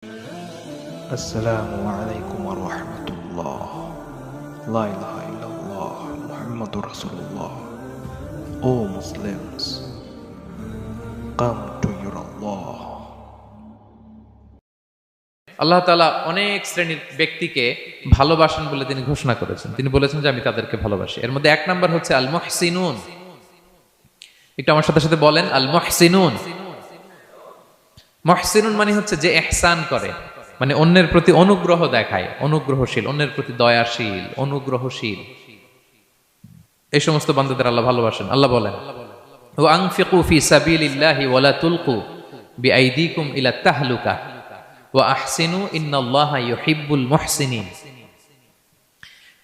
আসসালামু আলাইকুম ওয়া রাহমাতুল্লাহ। লা ইলাহা ইল্লাল্লাহ মুহাম্মাদুর রাসূলুল্লাহ। O Muslims, come to your Allah. আল্লাহ তাআলা অনেক শ্রেণীর ব্যক্তিকে ভালোবাসেন বলে তিনি ঘোষণা করেছেন। তিনি বলেছেন যে আমি তাদেরকে ভালোবাসি। এর মধ্যে এক নাম্বার হচ্ছে আল মুহসিনুন। একটু আমার সাথে সাথে বলেন আল মুহসিনুন। মুহসিনুন মানে হচ্ছে যে ইহসান করে, মানে অন্যের প্রতি অনুগ্রহ দেখায়, অনুগ্রহশীল, অন্যের প্রতি দয়াশীল, অনুগ্রহশীল। এই সমস্ত বান্দাদের আল্লাহ ভালোবাসেন। আল্লাহ বলেন ওয়া আনফিকু ফি সাবিলিল্লাহি ওয়া লা তুলকু বিআইদিকুম ইলা তাহলুকা ওয়া আহসিনু ইন্নাল্লাহা ইউহিব্বুল মুহসিনিন।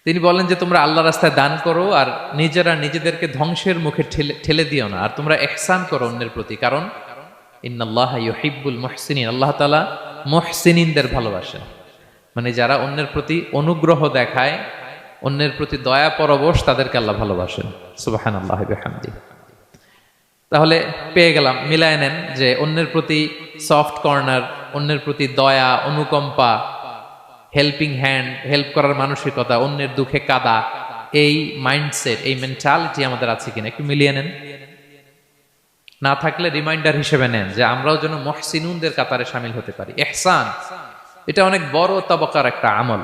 তিনি বলেন যে তোমরা আল্লাহর রাস্তায় দান করো আর নিজেরা নিজেদেরকে ধ্বংসের মুখে ঠেলে দিও না, আর তোমরা ইহসান করো অন্যের প্রতি, কারণ ইন্নাল্লাহা ইউহিব্বুল মুহসিনিন। আল্লাহ তাআলা মুহসিনিনদের ভালোবাসেন, মানে যারা অন্যের প্রতি অনুগ্রহ দেখায়, অন্যের প্রতি দয়া পরবশ, তাদেরকে আল্লাহ ভালোবাসেন। সুবহানাল্লাহি ওয়া বিহামদিহি। তাহলে পেয়ে গেলাম, মিলায় নেন যে অন্যের প্রতি সফট কর্নার, অন্যের প্রতি দয়া, অনুকম্পা, হেল্পিং হ্যান্ড, হেল্প করার মানসিকতা, অন্যের দুঃখে কাদা, এই মাইন্ডসেট, এই মেন্টালিটি আমাদের আছে কিনা একটু মিলিয়ে নেন। না থাকলে রিমাইন্ডার হিসেবে নেন যে আমরাও যেন মুহসিনুনদের কাতারে শামিল হতে পারি। ইহসান এটা অনেক বড় তবকার একটা আমল।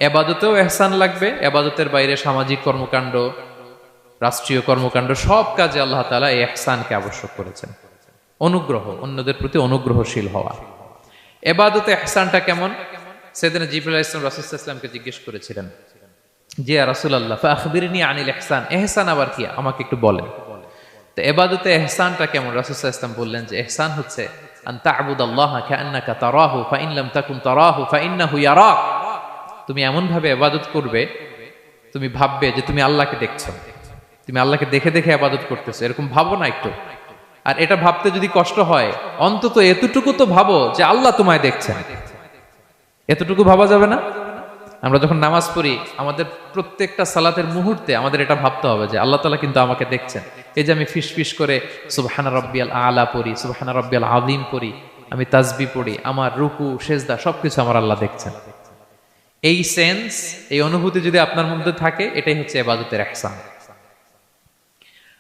ইবাদতেও ইহসান লাগবে, ইবাদতের বাইরে সামাজিক কর্মকাণ্ড, রাষ্ট্রীয় কর্মকাণ্ড, সব কাজে আল্লাহ তাআলা এই ইহসানকে আবশ্যক করেছেন। অনুগ্রহ, অন্যদের প্রতি অনুগ্রহশীল হওয়া। ইবাদতে ইহসানটা কেমন? সাইয়েদনা জিবরাইল আলাইহিস সালাম রাসূল সাল্লাল্লাহু আলাইহি ওয়াসাল্লামকে জিজ্ঞেস করেছিলেন যে ইয়া রাসূলুল্লাহ ফাখবিরনি আনিল ইহসান, ইহসান আবার কি, আমাকে একটু বলেন। তো ইবাদতে ইহসানটা কেমন? রাসূল সাল্লাল্লাহু আলাইহি ওয়াসাল্লাম বললেন যে ইহসান হচ্ছে আন তা'বুদাল্লাহা কাআন্নাকা তারাহু ফাইন লাম তাকুন তারাহু ফাইন্নাহু ইয়ারাক। তুমি এমন ভাবে ইবাদত করবে, তুমি ভাববে যে তুমি আল্লাহকে দেখছো, তুমি আল্লাহকে দেখে দেখে ইবাদত করতেছো, এরকম ভাবো না একটু। আর এটা ভাবতে যদি কষ্ট হয়, অন্তত এতটুকু তো ভাবো যে আল্লাহ তোমায় দেখছেন। এতটুকু ভাবা যাবে না? আমরা যখন নামাজ পড়ি, আমাদের প্রত্যেকটা সালাতের মুহূর্তে আমাদের এটা ভাবতে হবে যে আল্লাহ তাআলা কিন্তু আমাকে দেখছেন। এই যে আমি ফিস করে সুবহানা রাব্বিয়াল আলা পড়ি, সুবহানা রাব্বিয়াল আযীম পড়ি, আমি তাসবিহ পড়ি, আমার রুকু সেজদা সবকিছু আমার আল্লাহ দেখছেন। এই সেন্স, এই অনুভূতি যদি আপনার মধ্যে থাকে, এটাই হচ্ছে ইবাদতের ইহসান।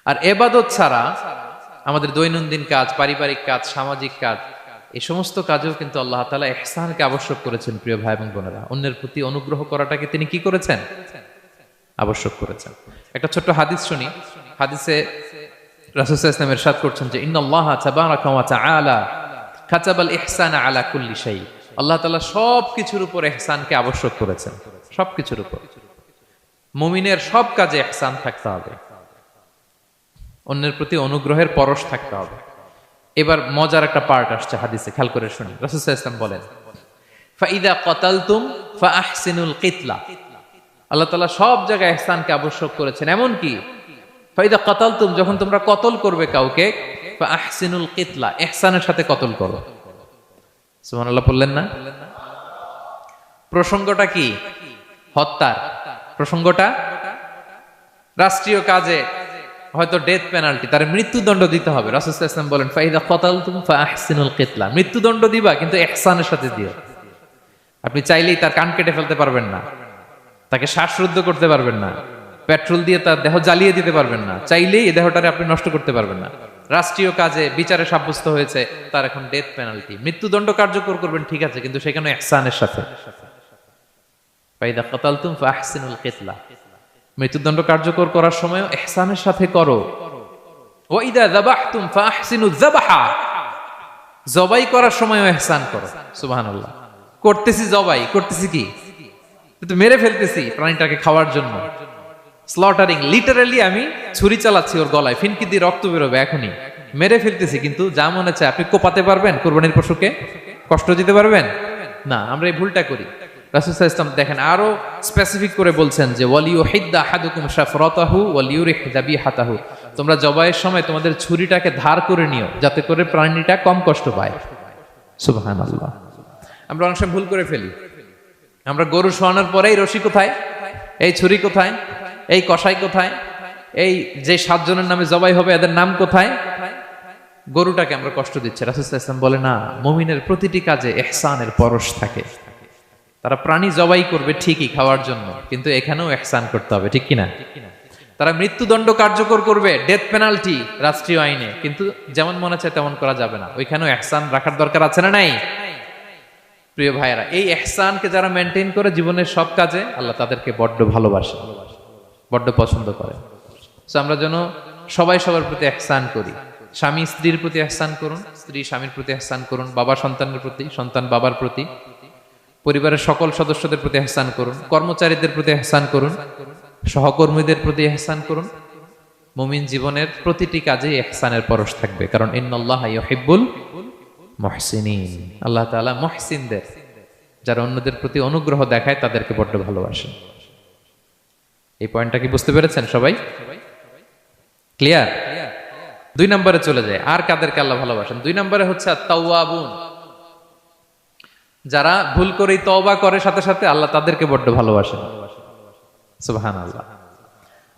আর ইবাদত ছাড়া আমাদের দৈনন্দিন কাজ, পারিবারিক কাজ, সামাজিক কাজ, এই সমস্ত কাজেও কিন্তু আল্লাহ তাআলা ইহসানকে আবশ্যক করেছেন। প্রিয় ভাই এবং বোনেরা, অন্যের প্রতি অনুগ্রহ করাটাকে তিনি কি করেছেন? আবশ্যক করেছেন। একটা ছোট্ট হাদিস শুনি। হাদিসে রাসূল সাল্লাল্লাহু আলাইহি ওয়াসাল্লাম ইরশাদ করছেন যে ইন্নাল্লাহা তাবারাকা ওয়া তাআলা কাতাবাল ইহসানা আলা কুল্লি শাই। আল্লাহ তাআলা সবকিছুর উপর ইহসানকে আবশ্যক করেছেন, সবকিছুর উপর। মুমিনের সব কাজে ইহসান থাকতে হবে, অন্যের প্রতি অনুগ্রহের পরশ থাকতে হবে। এবার মজার একটা পার্ট আসছে হাদিসে, খেয়াল করে শুনি। রাসূল সাল্লাল্লাহু আলাইহি ওয়াসাল্লাম বলেন ফাইদা ক্বাতালতুম ফাআহসিনুল কিতলা। আল্লাহ তাআলা সব জায়গায় ইহসানকে আবশ্যক করেছেন। এমন কি ফাইদা ক্বাতালতুম, যখন তোমরা কতল করবে কাউকে, ফাআহসিনুল কিতলা, ইহসানের সাথে কতল করো। সুবহানাল্লাহ বললেন না? প্রসঙ্গটা কি? হত্যার প্রসঙ্গটা। রাষ্ট্রীয় কাজে হয়তো ডেথ পেনাল্টি, তার মৃত্যুদণ্ড দিতে হবে। রাসূল সাল্লাল্লাহু আলাইহি ওয়াসাল্লাম বলেন ফাইদা ক্বাতালতুম ফাআহসিনুল কিতলা, মৃত্যুদণ্ড দিবা কিন্তু ইহসানের সাথে দিও। আপনি চাইলেই তার কান কেটে ফেলতে পারবেন না, তাকে শ্বাসরুদ্ধ করতে পারবেন না, পেট্রোল দিয়ে তার দেহ জ্বালিয়ে দিতে পারবেন না, চাইলেই এই দেহটারে আপনি নষ্ট করতে পারবেন না। রাষ্ট্রীয় কাজে বিচারে সাব্যস্ত হয়েছে তার এখন ডেথ পেনাল্টি, মৃত্যুদণ্ড কার্যকর করবেন, ঠিক আছে, কিন্তু সেখানে ইহসানের সাথে। ফাইদা ক্বাতালতুম ফাআহসিনুল কিতলা, মৃত্যুদণ্ড কার্যকর করার সময় ইহসানের সাথে করো। ওয়া ইদা যাবাহতুম ফাআহসিনুয যাবাহা, জবাই করার সময়ও ইহসান করো। সুবহানাল্লাহ। করতেছি জবাই, করতেছি কি? তো মেরে ফেলতেছি প্রাণীটাকে খাওয়ার জন্য, স্লটারিং, লিটারালি আমি ছুরি চালাচ্ছি ওর গলায়, ফিনকি দিয়ে রক্ত বেরোবে এখনই, মেরে ফেলতেছি। কিন্তু যা মনে চায় আপনি কোপাতে পারবেন? কুরবানির পশুকে কষ্ট দিতে পারবেন না। আমরা এই ভুলটা করি। রাসূল সাল্লাল্লাহু আলাইহি ওয়াসাল্লাম দেখেন আরো স্পেসিফিক করে বলছেন যে ওয়ালিউহিদ্দা আহাদুকুম শাফরাতাহু ওয়ালিউরিহ যাবিহাতাহু, তোমরা জবাইয়ের সময় তোমাদের ছুরিটাকে ধার করে নিও, যাতে করে প্রাণীটা কম কষ্ট পায়। সুবহানাল্লাহ। আমরা অনেক সময় ভুল করে ফেলি। আমরা গরু শোয়ানোর পরেই রশি কোথায়, এই ছুরি কোথায়, এই কষাই কোথায়, এই যে 7 জনের নামে জবাই হবে এদের নাম কোথায়, গরুটাকে আমরা কষ্ট দিচ্ছি, রাসূল সাল্লাল্লাহু আলাইহি ওয়াসাল্লাম বলে না, মুমিনের প্রতিটি কাজে ইহসানের পরশ থাকে। তারা প্রাণী জবাই করবে ঠিকই খাওয়ার জন্য, কিন্তু এখানেও ইহসান করতে হবে, ঠিক কিনা? তারা মৃত্যুদণ্ড কার্যকর করবে, ডেথ পেনাল্টি রাষ্ট্রীয় আইনে, কিন্তু যেমন মনে চায় তেমন করা যাবে না। ওইখানেও ইহসান রাখার দরকার আছে না নাই? প্রিয় ভাইয়েরা, এই ইহসানকে যারা মেনটেন করে জীবনের সব কাজে, আল্লাহ তাদেরকে বড্ড ভালোবাসে, বড্ড পছন্দ করে। সো আমরা যেন সবাই সবার প্রতি ইহসান করি। স্বামী স্ত্রীর প্রতি ইহসান করুন, স্ত্রী স্বামীর প্রতি ইহসান করুন, বাবা সন্তানের প্রতি, সন্তান বাবার প্রতি, পরিবারের সকল সদস্যদের প্রতি ইহসান করুন, কর্মচারীদের প্রতি ইহসান করুন, সহকর্মীদের প্রতি ইহসান করুন। মুমিন জীবনের প্রতিটি কাজে ইহসানের পরশ থাকবে, কারণ ইন্নাল্লাহা ইউহিব্বুল মুহসিনিন। আল্লাহ তাআলা মুহসিনদের, যারা অন্যদের প্রতি অনুগ্রহ দেখায়, তাদেরকে বড্ড ভালোবাসেন। এই পয়েন্টটা কি বুঝতে পেরেছেন সবাই? ক্লিয়ার? 2 নম্বরে চলে যায়, আর কাদেরকে আল্লাহ ভালোবাসেন? 2 নম্বরে হচ্ছে আত-তাওয়াবুন, যারা ভুল করেই তওবা করে সাথে সাথে, আল্লাহ তাদেরকে বড্ড ভালোবাসেন। সুবহানাল্লাহ।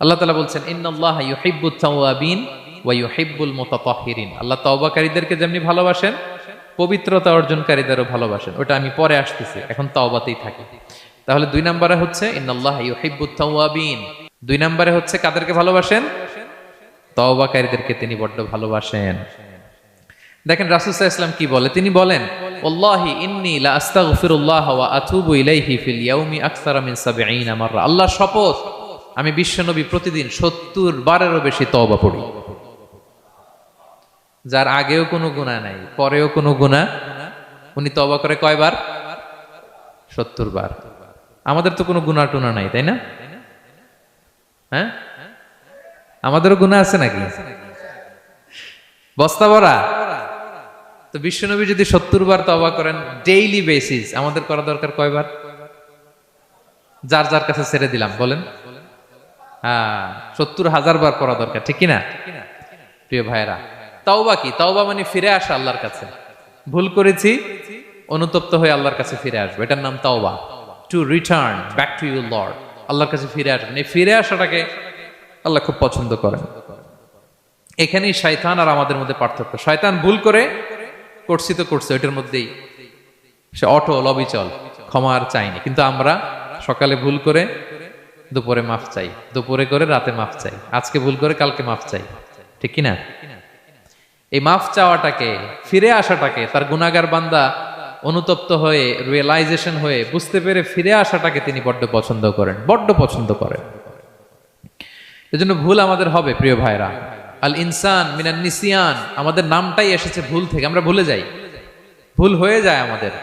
আল্লাহ তাআলা বলছেন ইন্নাল্লাহা ইউহিব্বুত তাওয়াবিন ওয়া ইউহিব্বুল মুতাতাহহিরিন। আল্লাহ তওবাকারীদেরকে যেমনি ভালোবাসেন, পবিত্রতা অর্জনকারীদেরও ভালোবাসেন। ওটা আমি পরে আসতেছি, এখন তওবাতেই থাকি। তাহলে 2 নম্বরে হচ্ছে ইন্নাল্লাহা ইউহিব্বুত তাওয়াবিন। 2 নম্বরে হচ্ছে কাদেরকে ভালোবাসেন? তওবাকারীদেরকে তিনি বড্ড ভালোবাসেন। দেখেন রাসূল সাল্লাল্লাহু আলাইহি ওয়াসাল্লাম কি বলে, তিনি বলেন ওয়াল্লাহি ইন্নী লা আস্তাগফিরুল্লাহ ওয়া আতুবু ইলাইহি ফিল ইয়াউমি আকসারা মিন 70 মাররা। আল্লাহর শপথ, আমি বিশ্বনবী প্রতিদিন 70 বারেরও বেশি তওবা পড়ি। যার আগেও কোনো গুনাহ নাই, পরেও কোনো গুনাহ, উনি তওবা করে কয়বার? 70 বার। আমাদের তো কোনো গুনাহ টুনা নাই, তাই না? হ্যাঁ, আমাদেরও গুনাহ আছে নাকি? বস্তা ভরা। তো বিশ্বনবী যদি 70 বার তওবা করেন ডেইলি বেসিস, আমাদের করা দরকার কয়বার? যার যার কাছে ছেড়ে দিলাম, বলেন। হ্যাঁ, 70,000 বার করা দরকার, ঠিক কিনা? প্রিয় ভাইরা, তাওবা কি? তাওবা মানে ফিরে আসা আল্লাহর কাছে। ভুল করেছি, অনুতপ্ত হয়ে আল্লাহর কাছে ফিরে আসবো, এটার নাম তাওবা। To return back to your Lord, আল্লাহর কাছে ফিরে আসবেন। এই ফিরে আসাটাকে আল্লাহ খুব পছন্দ করেন। এখানেই শয়তান আর আমাদের মধ্যে পার্থক্য। শয়তান ভুল করে করছি তো করছে, ওইটার মধ্যেই সে অটল অবিচল, ক্ষমা আর চাইনি। কিন্তু আমরা সকালে ভুল করে দুপুরে মাফ চাই, দুপুরে করে রাতে মাফ চাই, আজকে ভুল করে কালকে মাফ চাই, ঠিক কিনা? এই মাফ চাওয়াটাকে, ফিরে আসাটাকে, তার গুনাহগার বান্দা অনুতপ্ত হয়ে, রিয়েলাইজেশন হয়ে, বুঝতে পেরে ফিরে আসাটাকে তিনি বড্ড পছন্দ করেন, বড্ড পছন্দ করেন। এজন্য ভুল আমাদের হবে প্রিয় ভাইরা। আল ইনসান মিনান নিসিয়ান, আমাদের নামটাই এসেছে ভুল থেকে, আমরা ভুলে যাই, ভুল হয়ে যায় আমাদের।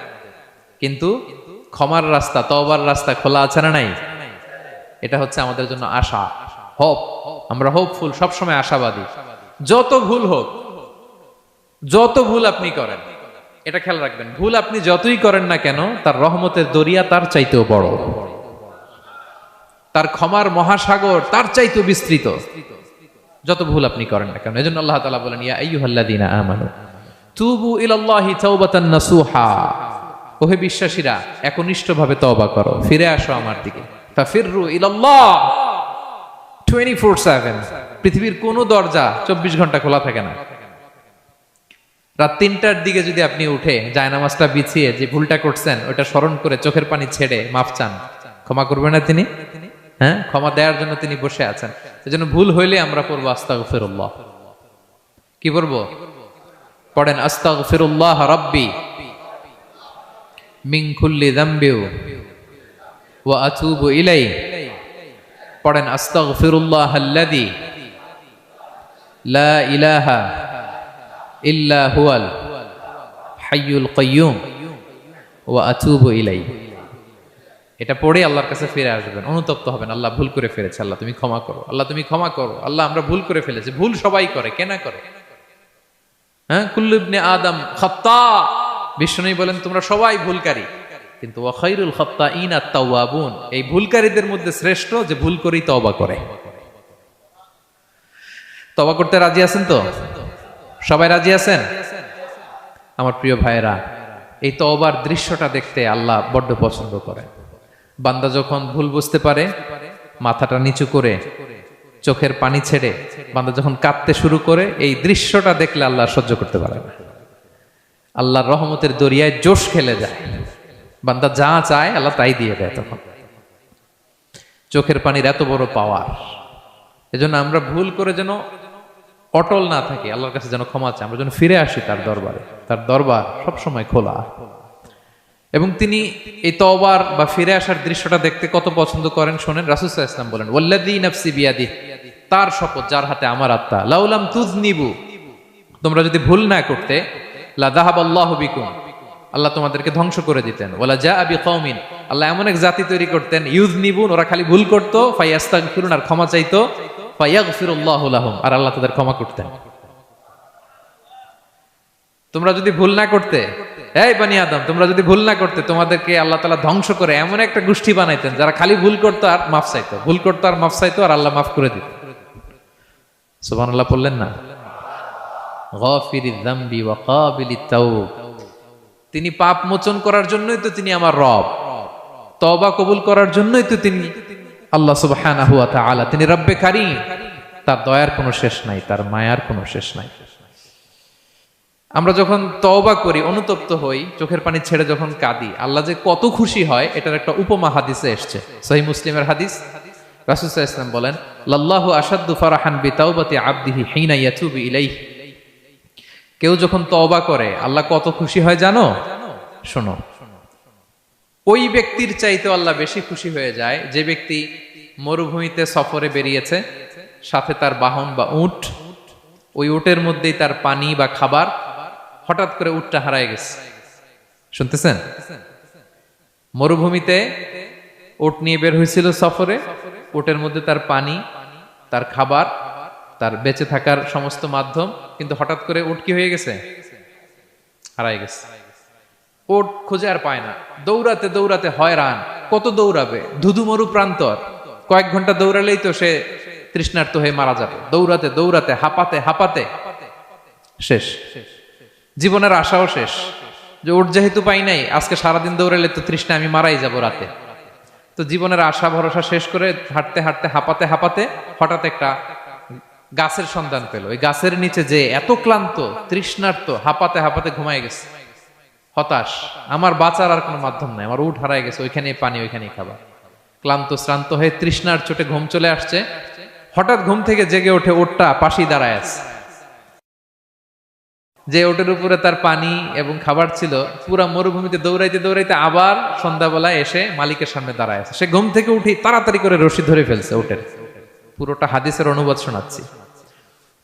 কিন্তু ক্ষমার রাস্তা, তওবার রাস্তা খোলা আছে না নাই? এটা হচ্ছে আমাদের জন্য আশা, হোপ। আমরা হোপফুল, সবসময় আশাবাদী। যত ভুল হোক, যত ভুল আপনি করেন, এটা খেয়াল রাখবেন, ভুল আপনি যতই করেন না কেন, তার রহমতের দরিয়া তার চাইতেও বড়, তার ক্ষমার মহাসাগর তার চাইতেও বিস্তৃত, যত ভুল আপনি করেন না কেন। এজন্য আল্লাহ তাআলা বলেন ইয়া আইয়ুহাল্লাযীনা আমানু তুবু ইলাল্লাহি তাওবাতান নাসুহা, ওহে বিশ্বাসীরা একনিষ্ঠভাবে তওবা করো, ফিরে আসো আমার দিকে। ফাফিররু ইলাল্লাহ 24/7। পৃথিবীর কোনো দরজা 24 ঘন্টা খোলা থাকে না। রাত 3টার দিকে যদি আপনি উঠে জায়নামাজটা বিছিয়ে যে ভুলটা করছেন ওটা স্মরণ করে চোখের পানি ছেড়ে মাফ চান, ক্ষমা করবেন না তিনি? হ্যাঁ, ক্ষমা দেওয়ার জন্য তিনি বসে আছেন। এজন্য ভুল হইলে আমরা পড়বো আস্তাগফিরুল্লাহ। কি পড়বো? পড়েন আস্তাগফিরুল্লাহ রাব্বি মিন কুল্লি যামবি ওয়া আতুবু ইলাইহি। পড়েন আস্তাগফিরুল্লাহাল্লাযী লা ইলাহা ইল্লা হুয়াল হাইয়ুল কাইয়্যুম ওয়া আতুবু ইলাইহি। এটা পড়ে আল্লাহর কাছে ফিরে আসবেন, অনুতপ্ত হবেন, আল্লাহ ভুল করে ফেলেছে, আল্লাহ তুমি ক্ষমা করো, আল্লাহ তুমি ক্ষমা করো, আল্লাহ আমরা ভুল করে ফেলেছি। ভুল সবাই করে, কে না করে? হ্যাঁ, কুল্লু ইবনে আদম খাত্তা। বিষ্ণু বলেন তোমরা সবাই ভুলকারী, কিন্তু ওয়া খায়রুল খাত্তাইন আত-তাওয়াবুন, এই ভুলকারীদের মধ্যে শ্রেষ্ঠ যে ভুল করেই তওবা করে। তওবা করতে রাজি আছেন তো? সবাই রাজি আছেন? আমার প্রিয় ভাইয়েরা, এই তওবার দৃশ্যটা দেখতে আল্লাহ বড্ড পছন্দ করেন। বান্দা যখন ভুল বুঝতে পারে, মাথাটা নিচু করে চোখের পানি ছেড়ে বান্দা যখন কাঁদতে শুরু করে, এই দৃশ্যটা দেখলে আল্লাহ সহ্য করতে পারে না। আল্লাহর রহমতের দরিয়ায় জোশ খেলে যায়, বান্দা যা চায় আল্লাহ তাই দিয়ে দেয়। তখন চোখের পানির এত বড় পাওয়ার, এজন্য আমরা ভুল করে যেন অটল না থাকি, আল্লাহর কাছে যেন ক্ষমা চাই, আমরা যেন ফিরে আসি তার দরবারে। তার দরবার সবসময় খোলা। এবং তিনি এই তওবার বা ফিরে আসার দৃশ্যটা দেখতে কত পছন্দ করেন শোনেন। রাসূল সাল্লাল্লাহু আলাইহি ওয়াসাল্লাম বলেন, ওয়াল্লাযী নাফসি বিয়াদিহি, তার শপথ যার হাতে আমার আত্মা, লাউলাম তুযনিবু, তোমরা যদি ভুল না করতে, লা যাহাবাল্লাহু বিকুম, আল্লাহ তোমাদেরকে ধ্বংস করে দিতেন। ওয়ালা জাআ বিকওমিন, আল্লাহ এমন এক জাতি তৈরি করতেন, ইউযনিবুন, ওরা খালি ভুল করত, ফায়াস্তাগফিরুন, আর ক্ষমা চাইতো, ফায়াগফিরুল্লাহু লাহুম, আর আল্লাহ তাদের ক্ষমা করতেন। তোমরা যদি ভুল না করতে, এই বনি আদম, তোমরা যদি ভুল না করতে, তোমাদেরকে আল্লাহ তাআলা ধ্বংস করে এমন একটা গোষ্ঠী বানাইতেন যারা খালি ভুল করতো আর মাফ চাইতো, ভুল করতো আর মাফ চাইতো, আর আল্লাহ মাফ করে দিত। সুবহানাল্লাহ পড়লেন না? গাফিরিয যামবি ওয়া কাবিলিত তাওব, তিনি পাপ মোচন করার জন্যই তো তিনি আমার রব, তওবা কবুল করার জন্যই তো তিনি আল্লাহ সুবহানাহু ওয়া তাআলা, তিনি রব্বে কারীম। তার দয়ার কোনো শেষ নাই, তার মায়ার কোনো শেষ নাই। আমরা যখন তওবা করি, অনুতপ্ত হই, চোখের পানি ছেড়ে যখন কাঁদি, আল্লাহ যে কত খুশি হয় এটার একটা উপমা হাদিসে এসেছে, সহিহ মুসলিমের হাদিস। রাসূল সাল্লাল্লাহু আলাইহি ওয়াসাল্লাম বলেন, লাল্লাহু আশাদ্দু ফারাহান বিতাওবাতি আবদিহি হিনা ইয়াতুবু ইলাইহি, কেউ যখন তওবা করে আল্লাহ কত খুশি হয় জানো? শোনো, ওই ব্যক্তির চাইতে আল্লাহ বেশি খুশি হয়ে যায় যে ব্যক্তি মরুভূমিতে সফরে বেরিয়েছে, সাথে তার বাহন বা উট, ওই উটের মধ্যেই তার পানি বা খাবার, হঠাৎ করে উটটা হারায় গেছে। শুনতেছেন? মরুভূমিতে উট নিয়ে বের হয়েছিল সফরে, উটের মধ্যে তার পানি, তার খাবার, তার বেঁচে থাকার সমস্ত মাধ্যম, কিন্তু হঠাৎ করে উট কি হয়ে গেছে? হারায় গেছে। উট খুঁজে আর পায় না, দৌড়াতে দৌড়াতে হয়রান। কত দৌড়াবে? ধুধু মরু প্রান্তর, কয়েক ঘন্টা দৌড়ালেই তো সে তৃষ্ণার্ত হয়ে মারা যাবে। দৌড়াতে দৌড়াতে হাঁপাতে হাঁপাতে শেষ, জীবনের আশাও শেষ, যে উট যেহেতু পাই নাই, আজকে সারাদিন দৌড়ালে তো তৃষ্ণা আমি মারাই যাব রাতে। তো জীবনের আশা ভরসা শেষ করে হাঁটতে হাঁটতে হাঁপাতে হাঁপাতে হঠাৎ একটা গাছের সন্ধান পেল। ওই গাছের নিচে যে এত ক্লান্ত, তৃষ্ণার্ত, হাঁপাতে হাঁপাতে ঘুমায় গেছে, হতাশ, আমার বাঁচার আর কোনো মাধ্যম নাই, আমার উট হারায় গেছে, ওইখানে পানি, ওইখানে খাবার। ক্লান্ত শ্রান্ত হয়ে তৃষ্ণার চোটে ঘুম চলে আসছে। হঠাৎ ঘুম থেকে জেগে ওঠে, উটটা পাশেই দাঁড়ায় আছে। যে ওটের উপরে তার পানি এবং খাবার ছিল, পুরা মরুভূমিতে দৌড়াইতে দৌড়াইতে আবার সন্ধ্যাবেলায় এসে মালিকের সামনে দাঁড়ায় আছে। সে ঘুম থেকে উঠে তাড়াতাড়ি করে রশি ধরে ফেলছে উটের। পুরোটা হাদিসের অনুবাদ শোনাচ্ছি।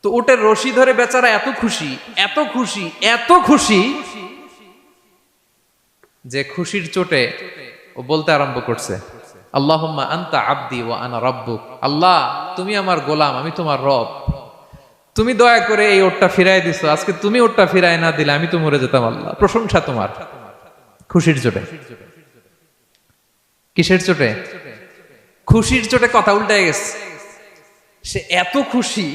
তো উটের রশি ধরে বেচারা এত খুশি, এত খুশি, এত খুশি, যে খুশির চোটে ও বলতে আরম্ভ করছে, আল্লাহুম্মা আনতা আবদি ওয়া আনা রাব্বুক, আল্লাহ তুমি আমার গোলাম, আমি তোমার রব, তুমি দয়া করে এই ওটটা ফিরাই দিছো, আজকে তুমি ওটটা ফিরাই না দিলে আমি তো মরে যেতাম। আল্লাহ প্রশংসা তোমার। খুশির চোটে। কিসের চোটে? খুশির চোটে কথা উল্টায় গেছে। সে এত খুশি,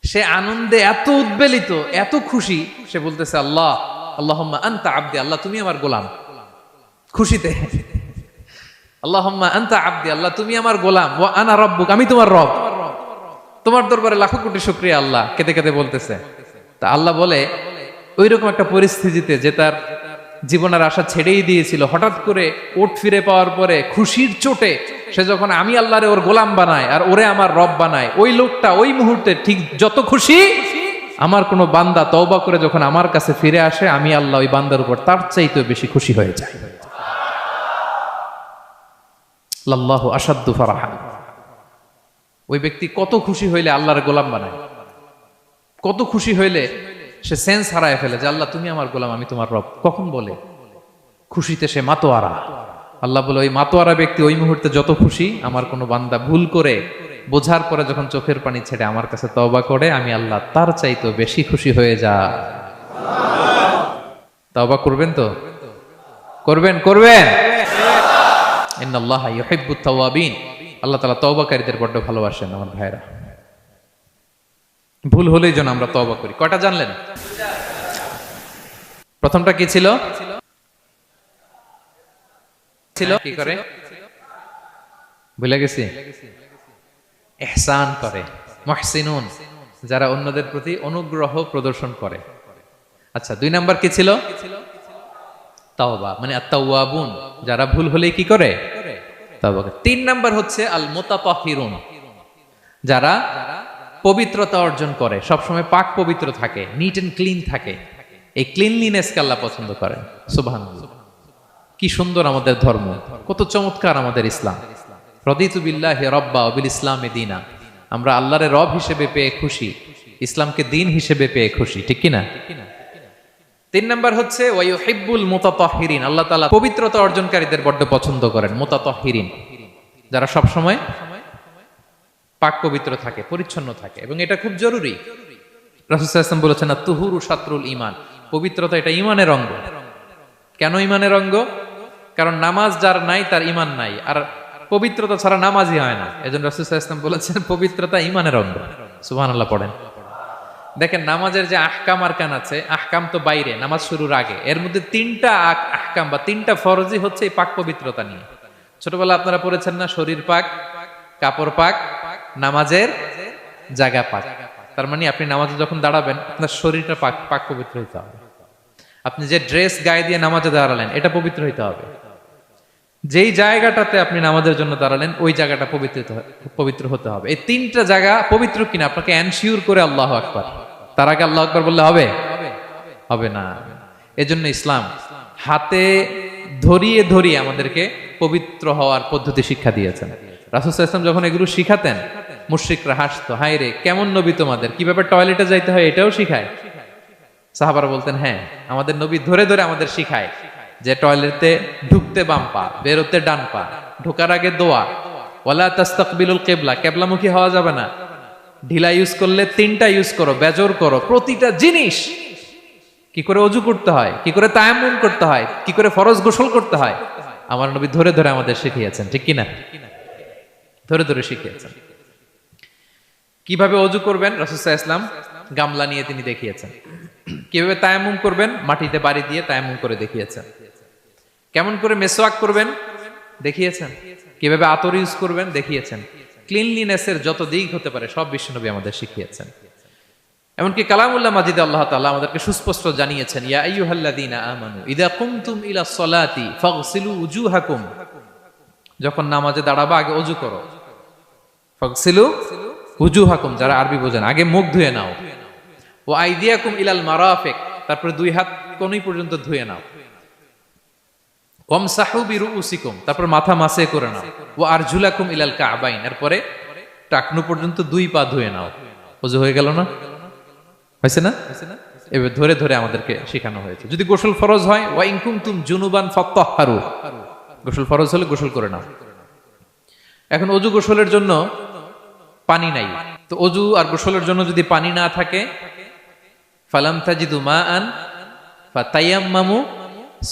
সে আনন্দে এত উদ্বেলিত, এত খুশি, সে বলতেছে আল্লাহ, আল্লাহুম্মা আনতা আবদি, আল্লাহ তুমি আমার গোলাম। খুশিতে আল্লাহুম্মা আনতা আবদি, আল্লাহ তুমি আমার গোলাম, ওয়া আনা রাব্বুক, আমি তোমার রব, তোমার দরবারে লাখো কোটি শুকরিয়া। আল্লাহ কেঁদে কেঁদে বলতেছে। তা আল্লাহ বলে, ওইরকম একটা পরিস্থিতিতে যে তার জীবনের আশা ছেড়েই দিয়েছিল, হঠাৎ করে ওট ফিরে পাওয়ার পরে খুশির চোটে সে যখন আমি আল্লাহরে ওর গোলাম বানায় আর ওরে আমার রব বানায়, ওই লোকটা ওই মুহূর্তে ঠিক যত খুশি, আমার কোনো বান্দা তওবা করে যখন আমার কাছে ফিরে আসে, আমি আল্লাহ ওই বান্দার উপর তার চাইতে বেশি খুশি হয়ে যায়। লাল্লাহু আশাদ্দু ফারাহান। ওই ব্যক্তি কত খুশি হইলে আল্লাহর গোলাম বানায়, কত খুশি হইলে সে সেন্স হারায় ফেলে যে আল্লাহ তুমি আমার গোলাম, আমি তোমার রব। কখন বলে? খুশিতে সে মাতোয়ারা। আল্লাহ বলে, ওই মাতোয়ারা ব্যক্তি ওই মুহূর্তে যত খুশি, আমার কোনো বান্দা ভুল করে বোঝার পরে যখন চোখের পানি ছেড়ে আমার কাছে তওবা করে, আমি আল্লাহ তার চাইতেও বেশি খুশি হয়ে যা। তওবা করবেন তো? করবেন, করবেন। ইন্নাল্লাহা ইউহিব্বুত তাওয়াবিন। আল্লাহ তাআলা তওবাকারীদের বড্ড ভালোবাসেন। আমার ভাইরা, ভুল হলেই যেন আমরা তওবা করি। কয়টা জানলেন? প্রথমটা কি ছিল? কি করে ভুলে গেছি? ইহসান করে, মুহসিনুন যারা অন্যদের প্রতি অনুগ্রহ প্রদর্শন করে। আচ্ছা, 2 নাম্বার কি ছিল? তাওবা, মানে আত-তাওয়াবুন, যারা ভুল হলেই কি করে? তাওবা করে। 3 নাম্বার হচ্ছে আল মুতাতাহহিরুন, যারা পবিত্রতা অর্জন করে, সবসময় পাক পবিত্র থাকে, নিট এন্ড ক্লিন থাকে। এই ক্লিনলিনেসকে আল্লাহ পছন্দ করেন। সুবহানাল্লাহ, কি সুন্দর আমাদের ধর্ম, কত চমৎকার আমাদের ইসলাম। রাদিতু বিল্লাহি রাব্বা ওয়া বিল ইসলামি দীনা, আমরা আল্লাহরে রব হিসেবে পেয়ে খুশি, ইসলামকে দিন হিসেবে পেয়ে খুশি, ঠিক কি না? 3 নাম্বার হচ্ছে ওয়া ইউহিব্বুল মুতাতাহহিরিন, আল্লাহ তাআলা পবিত্রতা অর্জনকারীদের বড্ড পছন্দ করেন। মুতাতাহহিরিন, যারা সব সময় পাক পবিত্র থাকে, পরিচ্ছন্ন থাকে, এবং এটা খুব জরুরি। রাসূল সাল্লাল্লাহু আলাইহি ওয়াসাল্লাম বলেছেন আত-তুহুরু শাতরুল ঈমান, পবিত্রতা এটা ঈমানের অঙ্গ। কেন ঈমানের অঙ্গ? কারণ নামাজ যার নাই তার ঈমান নাই, আর পবিত্রতা ছাড়া নামাজই হয় না। এজন্য রাসূল সাল্লাল্লাহু আলাইহি ওয়াসাল্লাম বলেছেন পবিত্রতা ঈমানের অঙ্গ। সুবহানাল্লাহ পড়েন। দেখেন নামাজের যে আহকাম আরকান আছে, আহকাম তো বাইরে, নামাজ শুরুর আগে, এর মধ্যে 3টা আহকাম বা 3টা ফরজই হচ্ছে এই পাক পবিত্রতা নিয়ে। ছোটবেলা আপনারা পড়েছেন না, শরীর পাক, কাপড় পাক, নামাজের জায়গা পাক। তার মানে আপনি নামাজে যখন দাঁড়াবেন আপনার শরীরটা পাক পাক পবিত্র হইতে হবে। আপনি যে ড্রেস গায়ে দিয়ে নামাজে দাঁড়ালেন এটা পবিত্র হইতে হবে। যেই জায়গাটাতে আপনি নামাজের জন্য দাঁড়ালেন ওই জায়গাটা পবিত্র হতে হবে। এই 3টা জায়গা পবিত্র কিনা আপনাকে এনশিওর করে আল্লাহু আকবার, তার আগে আল্লাহু আকবার বললে হবে? হবে না। এজন্য ইসলাম হাতে ধরিয়ে ধরিয়ে আমাদেরকে পবিত্র হওয়ার পদ্ধতি শিক্ষা দিয়েছেন। রাসূল সাল্লাল্লাহু আলাইহি ওয়াসাল্লাম যখন এগুলো শিখাতেন মুশরিকরা হাসতো, হায় রে কেমন নবী তোমাদের, কিভাবে টয়লেটে যাইতে হয় এটাও শিখায়। সাহাবারা বলতেন হ্যাঁ, আমাদের নবী ধরে ধরে আমাদের শিখায় যে টয়লেটে ঢুকতে বাম পা, বেরোতে ডান পা, ঢোকার আগে দোয়া, ওয়ালা তাস্তাকবিলুল কিবলা, কিবলামুখী হওয়া যাবে না, ঢিলা ইউজ করলে 3টা ইউজ করো, বেজর করো, প্রতিটা জিনিস কি করে ওযু করতে হয়, কি করে তায়াম্মুম করতে হয়, কি করে ফরজ গোসল করতে হয়, আমার নবী ধরে ধরে আমাদের শিখিয়েছেন, ঠিক কি না? ধরে ধরে শিখিয়েছেন। কিভাবে ওযু করবেন রাসূল সাল্লাল্লাহু আলাইহি ওয়াসাল্লাম গামলা নিয়ে তিনি দেখিয়েছেন। কিভাবে তায়াম্মুম করবেন মাটিতে বাড়ি দিয়ে তায়াম্মুম করে দেখিয়েছেন। কেমন করে মেসওয়াক করবেন দেখিয়েছেন। কিভাবে আতর ইউজ করবেন দেখিয়েছেন। ক্লিনলিনেসের যত দিক হতে পারে সব বিশ্বনবী আমাদের শিখিয়েছেন। এমনকি কালামুল্লাহ মাজিদে আল্লাহ তাআলা আমাদেরকে সুস্পষ্ট জানিয়েছেন, ইয়া আইয়ুহাল্লাযীনা আমানু ইযা কুমতুম ইলাস সালাতি ফাগসিলু উজুহাকুম, যখন নামাজে দাঁড়াবা আগে ওযু করো। ফাগসিলু উজুহাকুম, যারা আরবি বোঝেন আগে মুখ ধুয়ে নাও। ওয়া আইদিয়াকুম ইলাল মারাফিক, তারপরে 2 হাত কোণই পর্যন্ত ধুয়ে নাও। ওয়ামসাহু বিরুউসিকুম, তারপর মাথা মাসে করে নাও। ওয়া আরজুলাকুম ইলাল কাবাইন, এরপরে টাকনু পর্যন্ত 2 পা ধুয়ে নাও। ওযু হয়ে গেল না? হয়েছে না? এবার ধরে ধরে আমাদেরকে শেখানো হয়েছে। যদি গোসল ফরজ হয়, ওয়া ইন কুনতুম জুনুবান ফাত্তাহহারু, গোসল ফরজ হলে গোসল করে নাও। এখন ওযু গোসলের জন্য পানি নাই, তো ওযু আর গোসলের জন্য যদি পানি না থাকে, ফালাম তাজিদু মাআন ফাতায়াম্মামু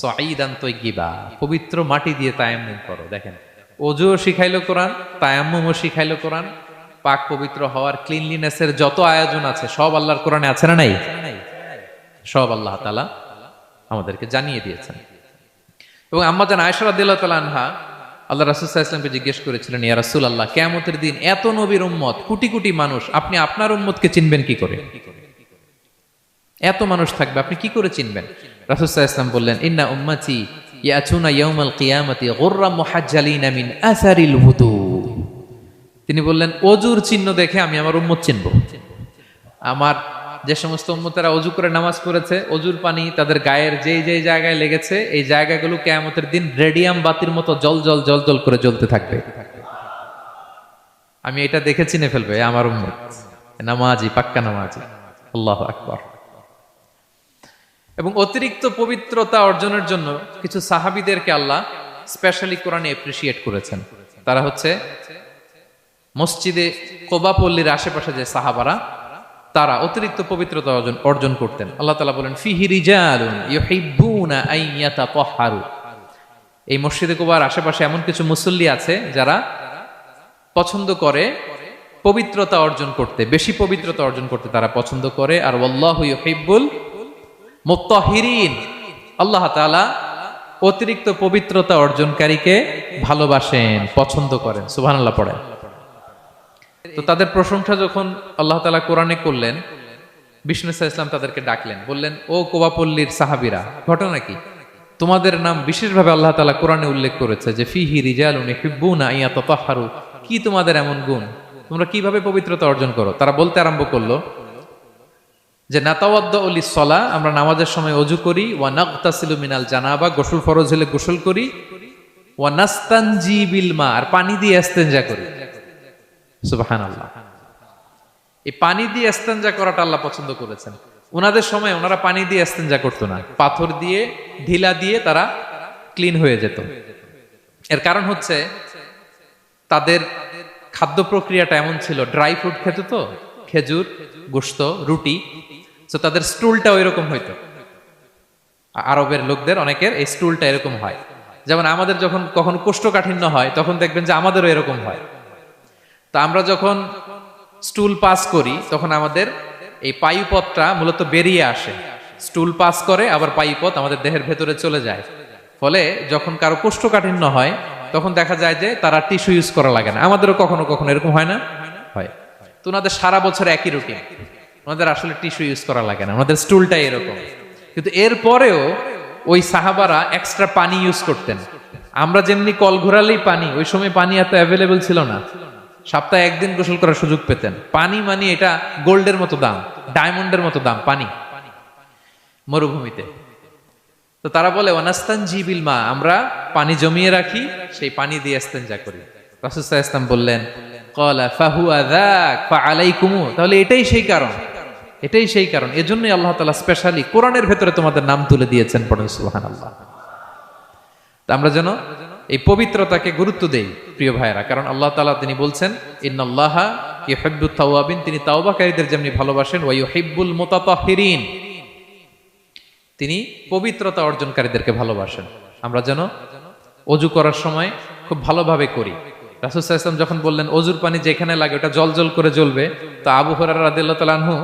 সাঈদান তাইয়্যিবা, পবিত্র মাটি দিয়ে তায়াম্মুম করো। দেখেন ওযুও শিখাইলো কোরআন, তায়াম্মুমও শিখাইলো কোরআন। পাক পবিত্র হওয়ার ক্লিনলিনেসের যত আয়োজন আছে সব আল্লাহর কোরআনে আছে না নাই? সব আল্লাহ তাআলা আমাদেরকে জানিয়ে দিয়েছেন। এবং আম্মা জান আয়েশা রাদিয়াল্লাহু তাআলা আনহা আল্লাহ রাসূল সাল্লাল্লাহু আলাইহি ওয়াসাল্লামকে জিজ্ঞেস করেছিলেন, ইয়া রাসূলুল্লাহ, কিয়ামতের দিন এত নবীর উম্মত, কোটি কোটি মানুষ, আপনি আপনার উম্মতকে চিনবেন কি করে? এত মানুষ থাকবে, আপনি কি করে চিনবেন? রাসূল সাল্লাল্লাহু আলাইহি ওয়াসাল্লাম বললেন, ইন্না উম্মতি ইয়াতুনা ইয়াউমাল কিয়ামাতি গুররাম মুহাজ্জালিনা মিন আসারিল wudu। তিনি বললেন ওযুর চিহ্ন দেখে আমি আমার উম্মত চিনব। আমার যে সমস্ত উম্মতেরা ওযু করে নামাজ পড়েছে, ওযুর পানি তাদের গায়ের যেই যেই জায়গায় লেগেছে এই জায়গাগুলো কিয়ামতের দিন রেডিয়াম বাতির মতো জল জল জল জল করে জ্বলতে থাকবে। আমি এটা দেখে চিনে ফেলবে আমার উম্মত, নামাজি, পাক্কা নামাজি। আল্লাহু আকবার। এবং অতিরিক্ত পবিত্রতা অর্জনের জন্য কিছু সাহাবীদেরকে আল্লাহ স্পেশালি কোরআনে অ্যাপ্রিশিয়েট করেছেন। তারা হচ্ছে মসজিদে কোবা পল্লীর আশেপাশে যে সাহাবারা, তারা অতিরিক্ত পবিত্রতা অর্জন করতেন। আল্লাহ তাআলা বলেন, ফিহি রিজালুন ইউহিব্বুনা আন ইয়াতাতাহহারু, এই মসজিদে কোবার আশেপাশে এমন কিছু মুসল্লি আছে যারা পছন্দ করে পবিত্রতা অর্জন করতে, বেশি পবিত্রতা অর্জন করতে তারা পছন্দ করে। আর ওয়াল্লাহু ইউহিব্বুল মুত্তাহিরিন, আল্লাহ তাআলা অতিরিক্ত পবিত্রতা অর্জনকারীকে ভালোবাসেন, পছন্দ করেন। সুবহানাল্লাহ পড়েন। তো তাদের প্রশংসা যখন আল্লাহ তাআলা কোরআনে করলেন, বিষ্ণু সাল্লাল্লাহু আলাইহি ওয়াসাল্লাম তাদেরকে ডাকলেন, বললেন, ও কোবাপল্লীর সাহাবীরা, ঘটনা কি? তোমাদের নাম বিশেষভাবে আল্লাহ তাআলা কোরআনে উল্লেখ করেছে যে ফিহি রিজালুন ইউহিব্বুনা আন ইয়াতাতাহহারু। কি তোমাদের এমন গুণ? তোমরা কিভাবে পবিত্রতা অর্জন করো? তারা বলতে আরম্ভ করলো যে নাতাওয়াদ্দাউ লিস-সালাহ, আমরা নামাজের সময় ওযু করি, ওয়া নাগতাসিলু মিনাল জানাবা, গোসল ফরজ হলে গোসল করি, ওয়া নাস্তানজি বিল মা, আর পানি দিয়ে ইস্তেনজা করি। সুবহানাল্লাহ। এই পানি দিয়ে ইস্তেনজা করাটা আল্লাহ পছন্দ করেছেন। ওনাদের সময় ওনারা পানি দিয়ে ইস্তেনজা করতো না, পাথর দিয়ে, ঢিলা দিয়ে তারা ক্লিন হয়ে যেত। এর কারণ হচ্ছে তাদের খাদ্য প্রক্রিয়াটা এমন ছিল, ড্রাই ফ্রুট খেত তো, খেজুর, গোশত, রুটি, তো তাদের স্টুলটা ওইরকম হইতো। আরবের লোকদের অনেকের এই স্টুলটা এরকম হয়। যেমন আমাদের যখন কখনো কোষ্ঠকাঠিন্য হয় তখন দেখবেন যে আমাদেরও এরকম হয়। তা আমরা যখন স্টুল পাস করি তখন আমাদের এই পায়ুপথটা মূলত বেরিয়ে আসে, স্টুল পাস করে আবার পায়ুপথ আমাদের দেহের ভেতরে চলে যায়। ফলে যখন কারো কোষ্ঠকাঠিন্য হয় তখন দেখা যায় যে তারা টিস্যু ইউজ করা লাগে না। আমাদেরও কখনো কখনো এরকম হয় না? হয়। তো ওনাদের সারা বছর একই রুটিন, ওনাদের আসলে টিস্যু ইউজ করা লাগে না, ওনাদের স্টুলটাই এরকম। কিন্তু এরপরেও ওই সাহাবারা এক্সট্রা পানি ইউজ করতেন। আমরা যেমনি কল ঘোরালেই পানি, ওই সময় পানি এত অ্যাভেলেবল ছিল না, সপ্তাহে একদিন গোসল করার সুযোগ পেতেন। পানি মানে এটা গোল্ডের মতো দাম, ডায়মন্ডের মতো দাম পানি মরুভূমিতে। তো তারা বলে ওয়ানাস্তানজি বিল মা, আমরা পানি জমিয়ে রাখি, সেই পানি দিয়ে ইস্তেনজা করি। রাসূল সাল্লাল্লাহু আলাইহি ওয়াসাল্লাম বললেন, ক্বালা ফাহুয়া যাক ফাআলাইকুমু, তাহলে এটাই সেই কারণ, এটাই সেই কারণ, এজন্যই আল্লাহ তাআলা স্পেশালি কোরআনের ভেতরে তোমাদের নাম তুলে দিয়েছেন। পড়ুন সুবহানাল্লাহ। তা আমরা যেন এই পবিত্রতাকে গুরুত্ব দেই প্রিয় ভাইয়েরা, কারণ আল্লাহ তাআলা তিনি বলছেন ইন্নাল্লাহা ইউহিব্বুত তাওয়াবিন, তিনি তাওবাকারীদের যেমনি ভালোবাসেন, ওয়া ইউহিব্বুল মুতাতাহহিরিন, তিনি পবিত্রতা অর্জনকারীদেরকে ভালোবাসেন। আমরা যেন ওযু করার সময় খুব ভালোভাবে করি। রাসূল সাল্লাল্লাহু আলাইহি ওয়াসাল্লাম যখন বললেন ওযুর পানি যেখানে লাগে ওটা জলজল করে জ্বলবে, তো আবু হুরায়রা রাদিয়াল্লাহু তাআলা আনহু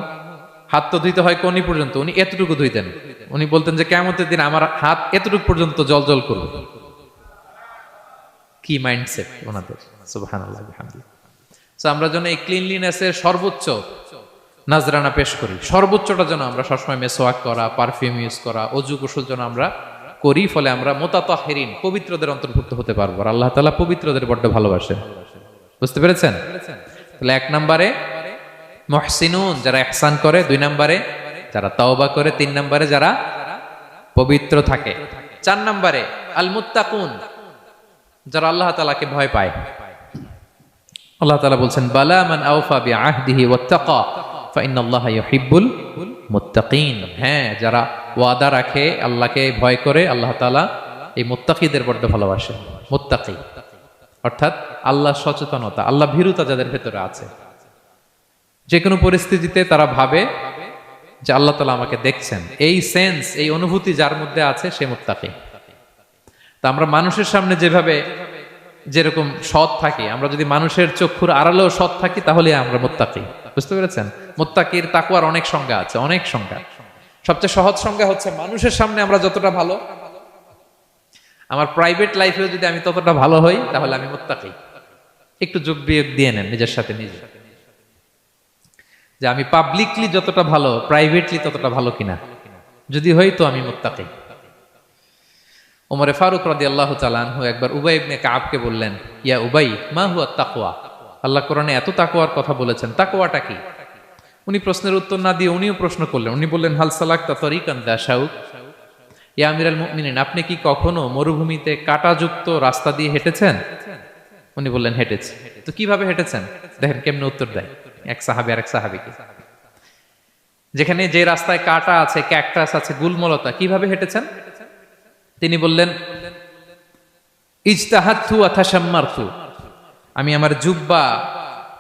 হাত তো ধুইতে হয় কোনি পর্যন্ত, উনি এতটুকু ধুইতেন। উনি বলতেন যে কিয়ামতের দিন আমার হাত এতটুকু পর্যন্ত জলজল করবে। কি মাইন্ডসেট ওনাদের, সুবহানাল্লাহ বিহামদিহি। সো আমরা যেন এই ক্লিনলিনেসের সর্বোচ্চ নাজরানা পেশ করি, সর্বোচ্চটা যেন আমরা সবসময় মেসওয়াক করা, পারফিউম ইউজ করা, অজু গোসল যেন আমরা করি, ফলে আমরা মুতাতাহহিরিন, পবিত্রদের অন্তর্ভুক্ত হতে পারবো। আর আল্লাহ তাআলা পবিত্রদের বড্ড ভালোবাসেন। বুঝতে পেরেছেন? তাহলে এক নম্বরে মুহসিনুন, যারা ইহসান করে, দুই নম্বরে যারা তাওবা করে, তিন নম্বরে যারা পবিত্র থাকে, চার নম্বরে আল মুত্তাকুন, যারা আল্লাহ তাআলাকে ভয় পায়। আল্লাহ তাআলা বলছেন বালা মান আওফা বিআহদিহি ওয়াত্তাকা ফাইন্নাল্লাহা ইউহিব্বুল মুত্তাকিন। হ্যাঁ, যারা ওয়াদা রাখে, আল্লাহকে ভয় করে, আল্লাহ তাআলা এই মুত্তাকিদের বড় ভালোবাসেন। মুত্তাকি অর্থাৎ আল্লাহ সচেতনতা, আল্লাহ ভীরুতা যাদের ভেতরে আছে, যে কোনো পরিস্থিতিতে তারা ভাবে যে আল্লাহ তাআলা আমাকে দেখছেন, এই সেন্স, এই অনুভূতি যার মধ্যে আছে সে মুত্তাকি। তা আমরা মানুষের সামনে যেভাবে যেরকম সৎ থাকি, আমরা যদি মানুষের চক্ষুর আড়ালেও সৎ থাকি তাহলে আমরা মুত্তাকি। বুঝতে পেরেছেন? মুত্তাকির তাকওয়ার অনেক সংজ্ঞা আছে, অনেক সংজ্ঞা। সবচেয়ে সহজ সংজ্ঞা হচ্ছে মানুষের সামনে আমরা যতটা ভালো, আমার প্রাইভেট লাইফেও যদি আমি ততটা ভালো হই তাহলে আমি মুত্তাকি। একটু যোগ বিয়োগ দিয়ে নেন নিজের সাথে নিজে, যে আমি পাবলিকলি যতটা ভালো প্রাইভেটলি ততটা ভালো কিনা। যদি হই তো আমি মুত্তাকি। ওমরে ফারুক রাদিয়াল্লাহু তাআলা আনহু একবার উবাই ইবনে কাবকে বললেন, ইয়া উবাই মা হুয়া তাকওয়া, আল্লাহ কোরআনে এত তাকওয়ার কথা বলেছেন, তাকওয়াটা কি? উনি প্রশ্নের উত্তর না দিয়ে উনিও প্রশ্ন করলেন। উনি বললেন হাল সালাকতা তরিকান দা শাউক, ইয়া আমিরাল মুমিনিন, আপনি কি কখনো মরুভূমিতে কাঁটাযুক্ত রাস্তা দিয়ে হেঁটেছেন? উনি বললেন হেঁটেছি। তো কিভাবে হেঁটেছেন? দেখেন কেমনে উত্তর দেয় এক সাহাবী আরেক সাহাবীকে। যেখানে যে রাস্তায় কাঁটা আছে, ক্যাকটাস আছে, গুলমলতা, কিভাবে হেঁটেছেন? তিনি বললেন ইজতাহাদতু ওয়া তাশাম্মারতু, আমি আমার জুব্বা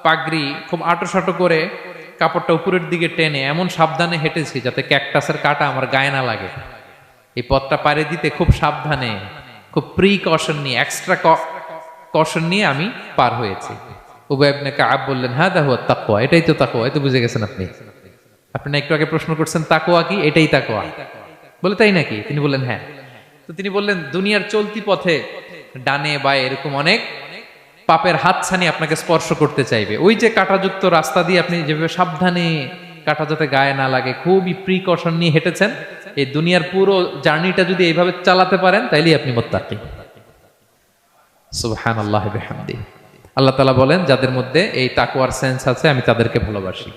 পাগড়ি খুব আঁটোসাঁটো করে কাপড়টা উপরের দিকে টেনে এমন সাবধানে হেঁটেছি যাতে ক্যাকটাসের কাঁটা আমার গায়ে না লাগে। এই পথটা পাড়ি দিতে খুব সাবধানে, খুব প্রিকশন নিয়ে, এক্সট্রা কশন নিয়ে আমি পার হয়েছি। উবাই ইবনে কাব বললেন হাদা হুয়া তাকওয়া, এটাই তো তাকওয়া। এই তো বুঝে গেছেন আপনি। আপনি একটু আগে প্রশ্ন করছেন তাকওয়া কি, এটাই তাকওয়া। বলে তাই নাকি? তিনি বললেন হ্যাঁ। তো তিনি বললেন দুনিয়ার চলতি পথে ডানে বায়ে এরকম অনেক পাপের হাতছানি আপনাকে স্পর্শ করতে চাইবে। ওই যে কাঁটাযুক্ত রাস্তা দিয়ে আপনি যেভাবে সাবধানে, কাঁটা যাতে গায়ে না লাগে, খুবই প্রিকশন নিয়ে হেঁটেছেন, এই দুনিয়ার পুরো জার্নিটা যদি এইভাবে চালাতে পারেন তাইলেই আপনি মুত্তাকি। সুবহানাল্লাহি ওয়া বিহামদিহি। আল্লাহ তাআলা বলেন, যাদের মধ্যে এই তাকওয়ার সেন্স আছে আমি তাদেরকে ভালোবাসি।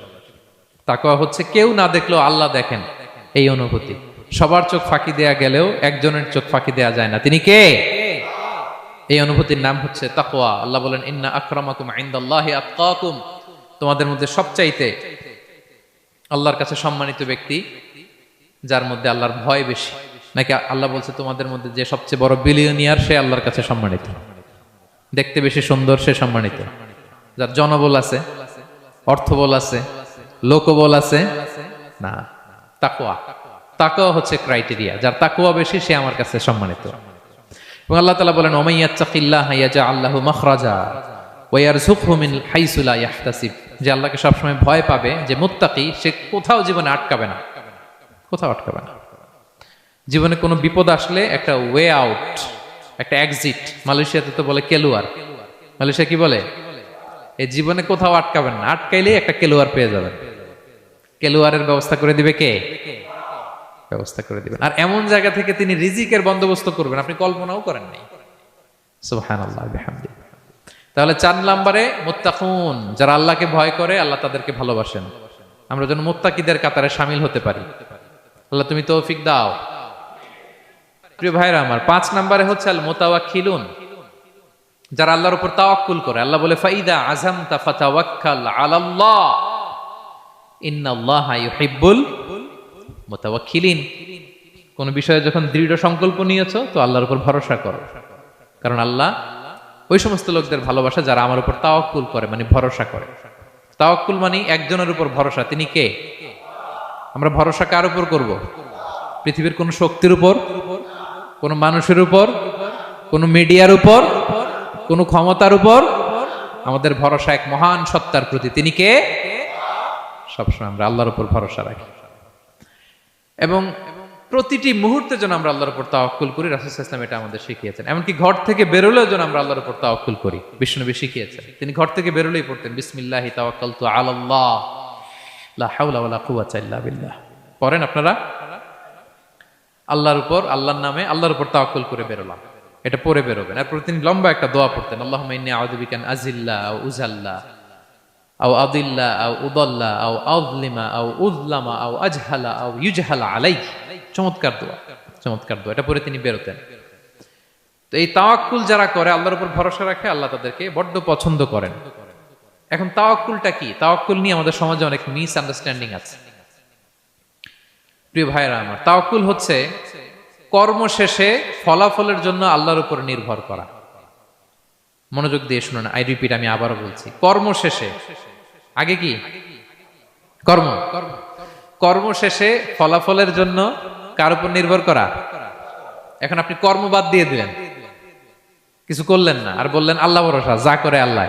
তাকওয়া হচ্ছে কেউ না দেখলেও আল্লাহ দেখেন, এই অনুভূতি। সবার চোখ ফাঁকি দেয়া গেলেও একজনের চোখ ফাঁকি দেয়া যায় না, তিনি কে? এই অনুভূতির নাম হচ্ছে তাকওয়া। আল্লাহ বলেন, ইন্না আকরামাকুম ইনদাল্লাহি আতকাকুম, তোমাদের মধ্যে সবচাইতে আল্লাহর কাছে সম্মানিত ব্যক্তি যার মধ্যে আল্লাহর ভয় বেশি। নাকি আল্লাহ বলছে তোমাদের মধ্যে যে সবচেয়ে বড় বিলিয়নিয়ার সে আল্লাহর কাছে সম্মানিত, দেখতে বেশি সুন্দর সে সম্মানিত, যার জনবল আছে, অর্থবল আছে, লোকবল আছে না। তাকওয়া, তাকওয়া হচ্ছে ক্রাইটেরিয়া। যার তাকওয়া বেশি সে আমার কাছে সম্মানিত। এবং আল্লাহ তাআলা বলেন, ওয়া ইয়াত্তাকিল্লাহা ইয়াজআল লাহু মাখরাজা ওয়া ইয়ারযুকহু মিন হাইসু লা ইয়াহতাসিব। যে আল্লাহকে সবসময় ভয় পাবে, যে মুত্তাকি, সে কোথাও জীবনে আটকাবে না, কোথাও আটকাবে না। জীবনে কোনো বিপদ আসলে একটা ওয়ে আউট, একটা এক্সিট। মালয়েশিয়াতে তো বলে কেলুয়ার। মালয়েশিয়া কি বলে? এই জীবনে কোথাও আটকাবেন না, আটকাইলেই একটা কেলুয়ার পেয়ে যাবেন। কেলুয়ারের ব্যবস্থা করে দিবে কে? ব্যবস্থা করে দিবেন। আর এমন জায়গা থেকে তিনি রিজিকের বন্দোবস্ত করবেন আপনি কল্পনাও করেন নাই। সুবহানাল্লাহ বিহামদিহি। তাহলে 4 নম্বরে মুত্তাকুন, যারা আল্লাহকে ভয় করে আল্লাহ তাদেরকে ভালোবাসেন। আমরা যেন মুত্তাকিদের কাতারে শামিল হতে পারি। আল্লাহ তুমি তৌফিক দাও। প্রিয় ভাইরা আমার, 5 নম্বরে হচ্ছে আল মুতাওয়াক্কিলুন, যারা আল্লাহর উপর তাওয়াক্কুল করে। আল্লাহ বলে, ফাইদা আযামতা ফাতাওয়াক্কাল আলাল্লাহ ইন্নাল্লাহা ইউহিব্বুল মুতাওয়াক্কিলিন। কোন বিষয়ে যখন দৃঢ় সংকল্প নিয়েছো তো আল্লাহর উপর ভরসা করো, কারণ আল্লাহ ওই সমস্ত লোকদের ভালোবাসা যারা আমার উপর তাওয়াক্কুল করে, মানে ভরসা করে। তাওয়াক্কুল মানে একজনের উপর ভরসা, তিনি কে? আমরা ভরসা কার উপর করব? পৃথিবীর কোন শক্তির উপর, কোন মানুষের উপর, কোন মিডিয়ার উপর, কোন ক্ষমতার উপর? আমাদের ভরসা এক মহান সত্তার প্রতি, তিনি কে? সবসময় আমরা আল্লাহর উপর ভরসা রাখি এবং প্রতিটি মুহূর্তে যেন আমরা আল্লাহর উপর তাওয়াক্কুল করি। রাসূল সাল্লাল্লাহু আলাইহি ওয়াসাল্লাম এটা আমাদের শিখিয়েছেন। এমনকি ঘর থেকে বেরোলেও যেন আমরা আল্লাহর উপর তাওয়াক্কুল করি, বিশ্বনবী শিখিয়েছেন। তিনি ঘর থেকে বেরোলেই পড়তেন, বিসমিল্লাহি তাওয়াক্কালতু আলাল্লাহ লা হাওলা ওয়ালা কুওয়াতা ইল্লা বিল্লাহ। পড়েন আপনারা? আল্লাহর উপর, আল্লাহর নামে, আল্লাহর উপর তাওয়াক্কুল করে বেরোলাম, এটা পড়ে বেরোবেন। আর প্রতিদিন লম্বা একটা দোয়া পড়তেন, আল্লাহুম্মা ইন্নী আউযু বিকা আন আযিল্লা আও উযাল্লা আও আদিল্লা আও উদাল্লা আও আযলিমা আও উযলামা আও আজহালা আও ইউজহালা আলাইহি। চমৎকার দোয়া, চমৎকার দোয়া। এটা পড়ে তিনি বেরোতেন। তো এই তাওয়াক্কুল যারা করে, আল্লাহর উপর ভরসা রাখে, আল্লাহ তাদেরকে বড্ড পছন্দ করেন। এখন তাওয়াক্কুলটা কি? তাওয়াক্কুল নিয়ে আমাদের সমাজে অনেক মিস আন্ডারস্ট্যান্ডিং আছে। প্রিয় ভাইরা আমার, তাওয়াক্কুল হচ্ছে কর্ম শেষে ফলাফলের জন্য আল্লাহর উপর নির্ভর করা। মনোযোগ দিয়ে শুনুন, আই রিপিট, আমি আবারও বলছি, কর্ম শেষে, আগে কি কর্ম, কর্ম শেষে ফলাফলের জন্য কার উপর নির্ভর করা? এখন আপনি কর্ম বাদ দিয়ে দিলেন, কিছু করলেন না, আর বললেন আল্লাহ ভরসা, যা করে আল্লাহ,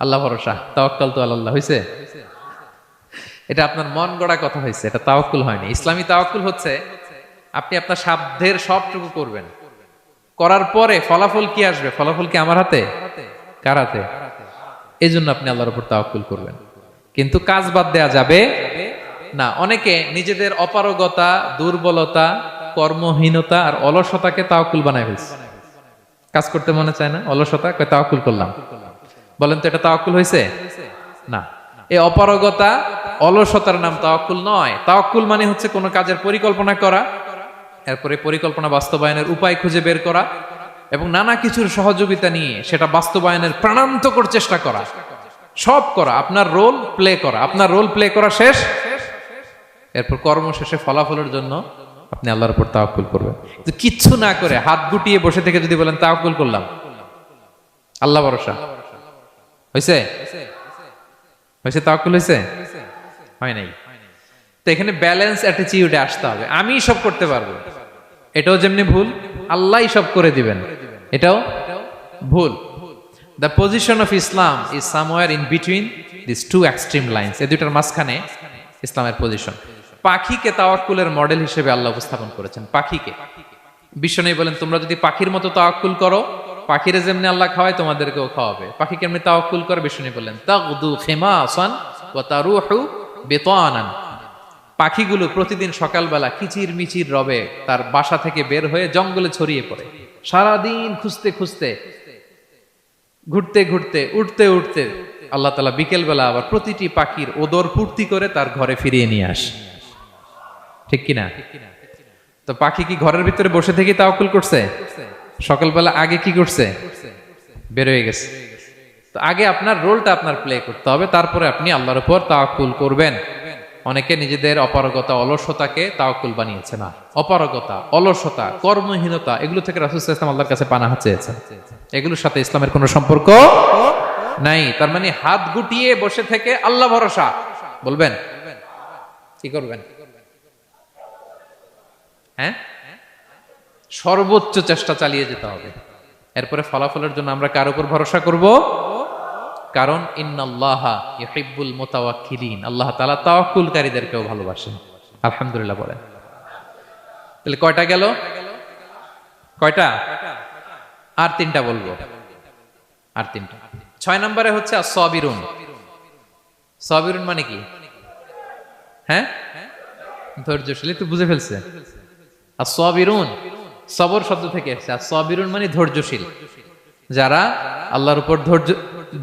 আল্লাহ ভরসা, তাওয়াক্কালতু আলাল্লাহ। হইছে? এটা আপনার মন গড়া কথা হয়েছে, এটা তাওয়াক্কুল হয়নি। ইসলামী তাওয়াক্কুল হচ্ছে আপনি আপনার সাধ্যের সবটুকু করবেন, করার পরে ফলাফল কি আসবে, ফলাফল কি আমার হাতে? কার হাতে? এই জন্য আপনি আল্লাহর উপর তাওয়াক্কুল করবেন। কিন্তু কাজ বাদ দেয়া যাবে না। অনেকে নিজেদের অপারগতা, দুর্বলতা, কর্মহীনতা আর অলসতাকে তাওয়াক্কুল বানায় ফেলছে। কাজ করতে মনে চায় না, অলসতা, কয় তাওয়াক্কুল করলাম। বলেন তো এটা তাওয়াক্কুল হয়েছে? না। এই অপারগতা, অলসতার নাম তাওয়াক্কুল নয়। তাওয়াক্কুল মানে হচ্ছে কোনো কাজের পরিকল্পনা করা, এরপরে পরিকল্পনা বাস্তবায়নের উপায় খুঁজে বের করা এবং নানা কিছুর সহযোগিতা নিয়ে সেটা বাস্তবায়নের প্রাণান্তকর চেষ্টা করা, সব করা, আপনার রোল প্লে করা। আপনার রোল প্লে করা শেষ, এরপর কর্ম শেষে ফলাফলের জন্য আপনি আল্লাহর উপর তাওয়াক্কুল করবেন। কিচ্ছু না করে হাত গুটিয়ে বসে থেকে যদি বলেন তাওয়াক্কুল করলাম, আল্লাহ ভরসা, হয়েছে? হয়েছে? তাওয়াক্কুল হয়েছে? হয় নাই। তো এখানে ব্যালেন্স অ্যাটিটিউডে আসতে হবে। আমি সব করতে পারবো, এটাও যেমনি ভুল, আল্লাহই সব করে দিবেন, এটাও ভুল। The position of Islam is somewhere in between this two extreme lines. এই দুইটার মাঝখানে ইসলামের পজিশন। পাখিকে তাওয়াক্কুলের মডেল হিসেবে আল্লাহ উপস্থাপন করেছেন। পাখিকে বিশ্বনবী বলেন, তোমরা যদি পাখির মতো তাওয়াক্কুল করো পাখিরে যেমনি আল্লাহ খাওয়ায় তোমাদেরকেও খাওয়াবে। পাখি কেমনি তাওয়াক্কুল করে বিষ্ণু বললেন, তাগদু খিমাসান ওয়া তারুহু বিতানান। পাখিগুলো প্রতিদিন সকালবেলা কিচির মিচির রবে তার বাসা থেকে বের হয়ে জঙ্গলে ছড়িয়ে পড়ে, সারাদিন খুঁজতে খুঁজতে, ঘুরতে ঘুরতে, উঠতে উঠতে আল্লাহ তাআলা বিকেল বেলা আবার প্রতিটি পাখির ওদর পূর্তি করে তার ঘরে ফিরিয়ে নিয়ে আসে। ঠিক কিনা? তো পাখি কি ঘরের ভিতরে বসে থেকে তাওয়াক্কুল করছে? সকালবেলা আগে কি করছে? বের হয়ে গেছে। তো আগে আপনার রোলটা আপনার প্লে করতে হবে, তারপরে আপনি আল্লাহর উপর তাওয়াক্কুল করবেন। অনেকে নিজেদের অপারগতা, অলসতাকে তাওয়াক্কুল বানিয়েছে। না, অপারগতা, অলসতা, কর্মহীনতা এগুলো থেকে রাসূল সাল্লাল্লাহু আলাইহি ওয়াসাল্লাম আল্লাহর কাছে পানাহ চেয়েছেন। এগুলোর সাথে ইসলামের কোনো সম্পর্ক নাই। তার মানে হাত গুটিয়ে বসে থেকে আল্লাহ ভরসা বলবেন, কি করবেন? হ্যাঁ, সর্বোচ্চ চেষ্টা চালিয়ে যেতে হবে। এরপরে ফলাফলের জন্য আমরা কার উপর ভরসা করব? কারণ ইন্নাল্লাহা ইউহিব্বুল মুতাওয়াক্কিলিন, আল্লাহ তাআলা তাওয়াক্কুলকারীদেরকেও ভালোবাসেন। আলহামদুলিল্লাহ বলেন। তাহলে কয়টা গেল? কয়টা? আর তিনটা বলবো, আর তিনটা। 6 নম্বরে হচ্ছে as-সাবিরুন। সাবিরুন মানে কি? হ্যাঁ, ধৈর্যশীল। একটু বুঝে ফেলছে? as-সাবিরুন সবর শব্দ থেকে এসেছে। as-সাবিরুন মানে ধৈর্যশীল। যারা আল্লাহর উপর ধৈর্য,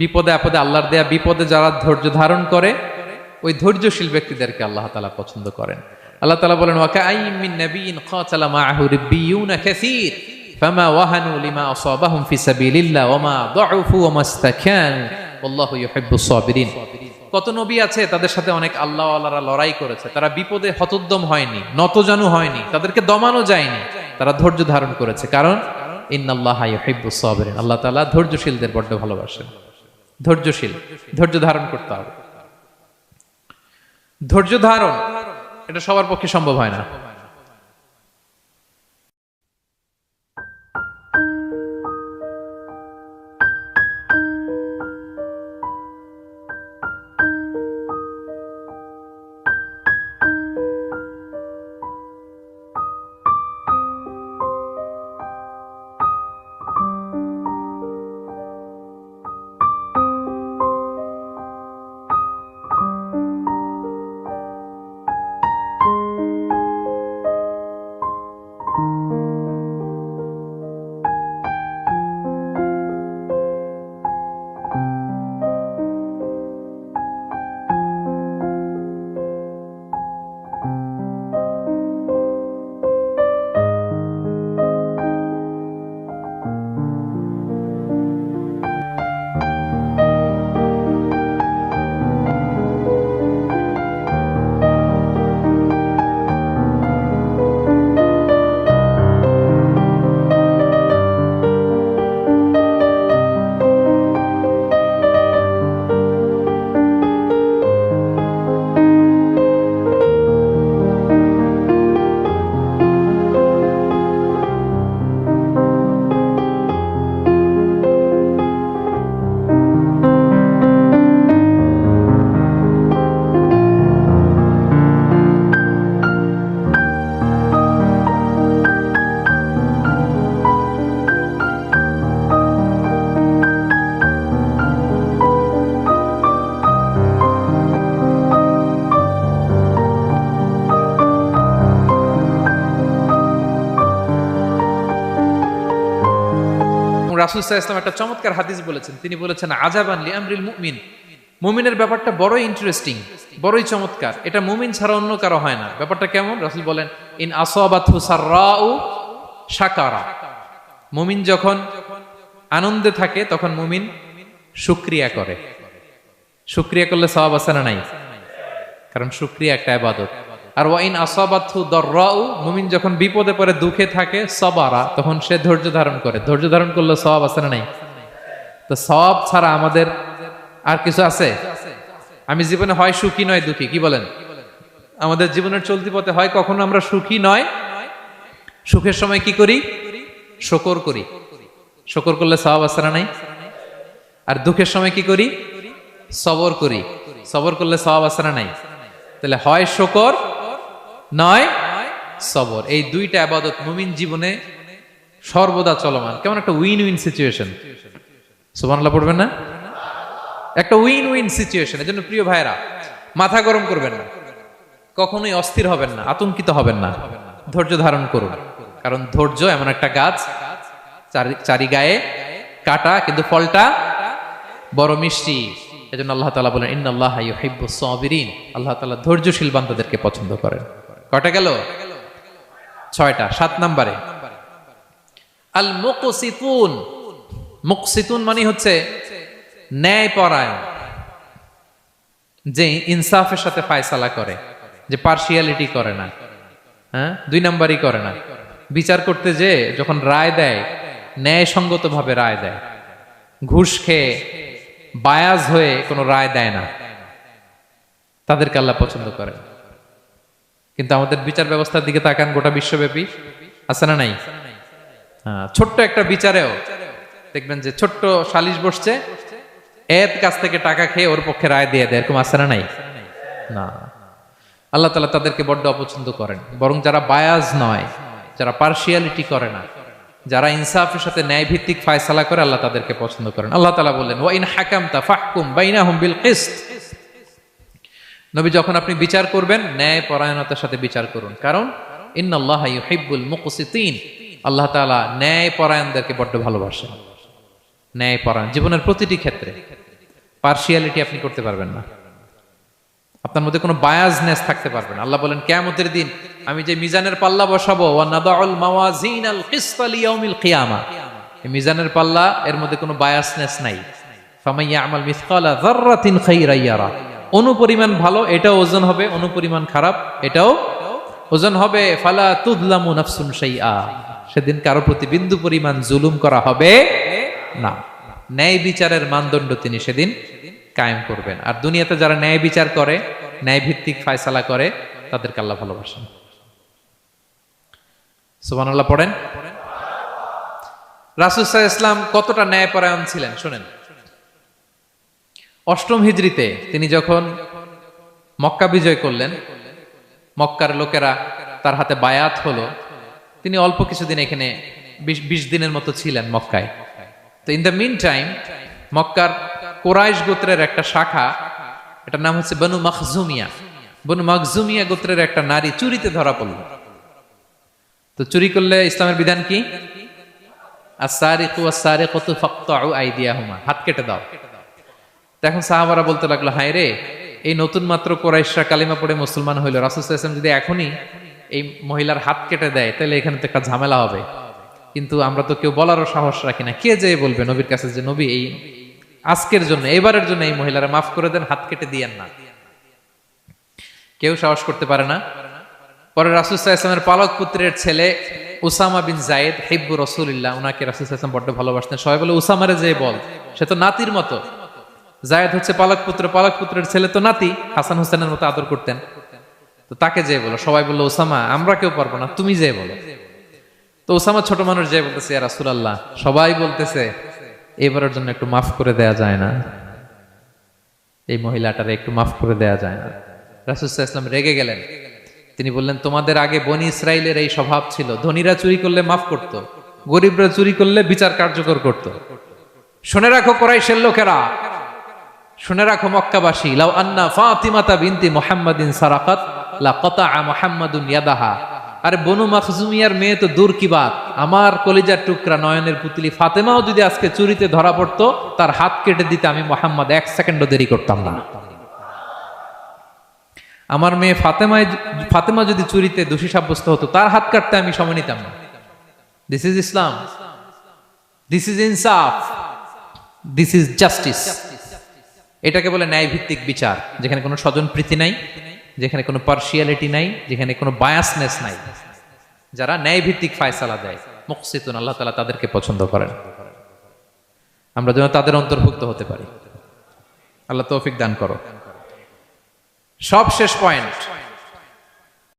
বিপদে আপদে আল্লাহর দেয়া বিপদে যারা ধৈর্য ধারণ করে, ওই ধৈর্যশীল ব্যক্তিদেরকে আল্লাহ তাআলা পছন্দ করেন। আল্লাহ তাআলা বলেন, ওয়া কাআইয়্যিম মিন নাবিয়্যিন ক্বাতালা মাআহু রিব্বিয়ুনা কাসীর ফামা ওয়াহানু লিমা আসাবাহুম ফি সাবিলিল্লাহ ওয়া মা দুউফু ওয়া মাস্তাকানু আল্লাহু ইউহিব্বুস সাবিরিন। কত নবী আছে তাদের সাথে অনেক আল্লাহওয়ালারা লড়াই করেছে, তারা বিপদে হতোদ্যম হয়নি, নতজানু হয়নি, তাদেরকে দমানো যায়নি, তারা ধৈর্য ধারণ করেছে। কারণ ইন্নাল্লাহা ইউহিব্বুস সাবিরিন, আল্লাহ তাআলা ধৈর্যশীলদের বড় ভালোবাসেন। ধৈর্যশীল, ধৈর্য ধারণ করতে হবে। ধৈর্য ধারণ এটা সবার পক্ষে সম্ভব হয় না। রাসূল সাল্লাল্লাহু আলাইহি ওয়াসাল্লাম একটা চমৎকার হাদিস বলেছেন। তিনি বলেছেন, আজাবান লিআমরিল মুমিন, মুমিনের ব্যাপারটা বড়ই ইন্টারেস্টিং, বড়ই চমৎকার। এটা মুমিন ছাড়া অন্য কারো হয় না। ব্যাপারটা কেমন? রাসূল বলেন, ইন আসাবাতহু সাররাউ শাকারা, মুমিন যখন আনন্দে থাকে তখন মুমিন শুকরিয়া করে। শুকরিয়া করলে সওয়াব আছে না নাই? কারণ শুকরিয়া একটা ইবাদত। আর ওয়া ইন আসাবাতহু দাররাউ, মুমিন যখন বিপদে পড়ে দুঃখে থাকে, সাবারা, তখন সে ধৈর্য ধারণ করে। ধৈর্য ধারণ করলে সওয়াব আছে না নাই? তো সওয়াব ছাড়া আমাদের আর কিছু আছে? আমি জীবনে হয় সুখী নয় দুঃখী, কি বলেন? আমাদের জীবনের চলতি পথে হয় কখনো আমরা সুখী নয়, সুখের সময় কি করি? শুকর করি। শুকর করলে সওয়াব আছে না নাই? আর দুঃখের সময় কি করি? সবর করি। সবর করলে সওয়াব আছে না নাই? তাহলে হয় শুকর নয় সবর। এই দুইটা ইবাদত মুমিন জীবনে সর্বদা চলমান, কেমন একটা উইন উইন সিচুয়েশন। সুবহানাল্লাহ পড়বেন না? একটা উইন উইন সিচুয়েশন। এজন্য প্রিয় ভাইরা, মাথা গরম করবেন না, কখনোই অস্থির হবেন না, আতঙ্কিত হবেন না, ধৈর্য ধারণ করুন। কারণ ধৈর্য এমন একটা গাছ, চারি গায়ে কাটা, কিন্তু ফলটা বড় মিষ্টি। এজন্য আল্লাহ তাআলা বলেন ইন্নাল্লাহা ইউহিব্বুস সাবিরিন, আল্লাহ তাআলা ধৈর্যশীল বান্দাদেরকে পছন্দ করেন। কয়টা গেল? 6টা। 7 নম্বরে আল মুকসিতুন। মুকসিতুন মানে হচ্ছে ন্যায়পরায়ণ, যে ইনসাফের সাথে ফায়সালা করে, যে পার্শিয়ালিটি করে না, হ্যাঁ, 2 নাম্বারই করে না। বিচার করতে যে যখন রায় দেয় ন্যায়সঙ্গত ভাবে রায় দেয়, ঘুষ খেয়ে বায়াজ হয়ে কোনো রায় দেয় না, তাদেরকে আল্লাহ পছন্দ করে। কিন্তু আমাদের বিচার ব্যবস্থার দিকে তাকান, গোটা বিশ্বব্যাপী আছে না নাই? ছোট্ট একটা বিচারেও দেখবেন যে ছোট্ট সালিশ বসছে, এর কাছ থেকে টাকা খেয়ে ওর পক্ষে রায় দিয়ে দেয়, এরকম আছে না নাই? না, আল্লাহ তাআলা তাদেরকে বড্ড অপছন্দ করেন। বরং যারা বায়াজ নয়, যারা পার্শিয়ালিটি করে না, যারা ইনসাফের সাথে ন্যায় ভিত্তিক ফায়সালা করে, আল্লাহ তাদেরকে পছন্দ করেন। আল্লাহ তাআলা বললেন ওয়া ইন হাকামতা ফাহকুম বাইনাহুম বিল কিসত। নবী, যখন আপনি বিচার করবেন ন্যায় পরায়ণতার সাথে বিচার করুন, কারণ ইন্নাল্লাহা ইউহিব্বুল মুকসিতিন, আল্লাহ তাআলা ন্যায় পরায়ণদেরকে বড্ড ভালোবাসেন। ন্যায় পরায়ণ জীবনের প্রতিটি ক্ষেত্রে। পার্শিয়ালিটি আপনি করতে পারবেন না, আপনার মধ্যে কোনো বায়াসনেস থাকতে পারবে না। আল্লাহ বলেন কিয়ামতের দিন আমি যে মিজানের পাল্লা বসাবো, ওয়া নাদাউল মাওয়াজিনাল কিসতা লিয়াউমিল কিয়ামা, এই মিজানের পাল্লা, এর মধ্যে কোনো বায়াসনেস নাই। ফামান ইয়ামাল মিসকালা যাররাতিন খাইরান ইয়ারা, অনুপরিমাণ ভালো এটাও ওজন হবে, অনুপরিমাণ খারাপ এটাও ওজন হবে। ফালা তুযলামু নাফসুন শাইআ, সেদিন কারো প্রতি বিন্দু পরিমাণ জুলুম করা হবে না। ন্যায় বিচারের মানদণ্ড তিনি সেদিন কায়েম করবেন। আর দুনিয়াতে যারা ন্যায় বিচার করে, ন্যায় ভিত্তিক ফায়সালা করে, তাদেরকে আল্লাহ ভালোবাসেন। সুবহানাল্লাহ পড়েন। রাসূল সাল্লাল্লাহু আলাইহি ওয়াসাল্লাম কতটা ন্যায়পরায়ণ ছিলেন শুনেন। 8ম হিজরিতে তিনি যখন মক্কা বিজয় করলেন, মক্কার লোকেরা তার হাতে বায়াত হলো, তিনি অল্প কিছুদিন এখানে 20 দিনের মতো ছিলেন মক্কায়। তো ইন দ্য মিন টাইম মক্কার কুরাইশ গোত্রের একটা শাখা, এটার নাম হচ্ছে বনু মাখজুমিয়া। বনু মাখজুমিয়া গোত্রের একটা নারী চুরিতে ধরা পড়ল। তো চুরি করলে ইসলামের বিধান কি? আস-সারিকু ওয়াস-সারিকাতু ফাকতাউ আইদিয়াহুমা, হাত কেটে দাও। এখন সাহাবারা বলতে লাগলো, হায় রে, এই নতুন মাত্র কুরাইশরা কালিমা পড়ে মুসলমান হইল, রাসূল সাল্লাল্লাহু আলাইহি ওয়াসাল্লাম যদি এখনই এই মহিলার হাত কেটে দেয় তাহলে এখানে তো একটা ঝামেলা হবে। কিন্তু আমরা তো কেউ বলারও সাহস রাখি না। কে যে বলবে নবীর কাছে যে নবী, এই আজকের জন্য, এবারের জন্য এই মহিলারা মাফ করে দেন, হাত কেটে দিয়েন না। কেউ সাহস করতে পারে না। পরে রাসূল সাল্লাল্লাহু আলাইহি ওয়াসাল্লামের পালক পুত্রের ছেলে উসামা বিন যায়েদ হিব্বু রাসূলিল্লাহ, উনাকে রাসূল সাল্লাল্লাহু আলাইহি ওয়াসাল্লাম বড্ড ভালোবাসতেন। সবাই বলে উসামারে যে বল, সে তো নাতির মতো। যায়েদ হচ্ছে পালক পুত্র, পালক পুত্রের ছেলে তো নাতি, হাসান হোসেনের মতো আদর করতেন। তো তাকে যে বলো। সবাই বললো উসামা আমরা কেউ পারবো না, তুমি যে বলো। তো উসামা ছোট মানুষ যে বলতেছে, ইয়া রাসূলুল্লাহ সবাই বলতেছে এবারের জন্য একটু মাফ করে দেয়া যায় না, এই মহিলাটারে একটু মাফ করে দেয়া যায় না। রাসূল সাল্লাল্লাহু আলাইহি ওয়াসাল্লাম রেগে গেলেন। তিনি বললেন, তোমাদের আগে বনি ইসরাইলের এই স্বভাব ছিল, ধনীরা চুরি করলে মাফ করত, গরিবরা চুরি করলে বিচার কার্যকর করত। শুনে রাখো কুরাইশের লোকেরা, শুনে রাখো মক্কাবাসী, লাউ আন্না ফাতিমাতা বিনতি মুহাম্মাদিন সারাকাত লাকাতা মুহাম্মাদুন ইয়াদাহা। আরে বনু মাখজুমিয়ার মেয়ে তো দূর কি বাত, আমার কলিজার টুকরা নয়নের পুতলি ফাতেমাও যদি আজকে চুরিতে ধরা পড়তো, তার হাত কেটে দিতে আমি মুহাম্মদ 1 সেকেন্ডও দেরি করতাম না। আমার মেয়ে ফাতেমা যদি চুরিতে দোষী সাব্যস্ত হতো, তার হাত কাটতে আমি সময় নিতাম না। This is Islam, this is ইনসাফ, দিস ইজ জাস্টিস। এটাকে বলে ন্যায় ভিত্তিক বিচার, যেখানে কোনো স্বজনপ্রীতি নাই, যেখানে কোনো পার্শিয়ালিটি নাই, যেখানে কোনো বায়াসনেস নাই। যারা ন্যায় ভিত্তিক ফায়সালা দেয়, মুকসিতুন, আল্লাহ তাআলা তাদেরকে পছন্দ করেন। আমরা যেন তাদের অন্তর্ভুক্ত হতে পারি। আল্লাহ তৌফিক দান করো। সব শেষ পয়েন্ট,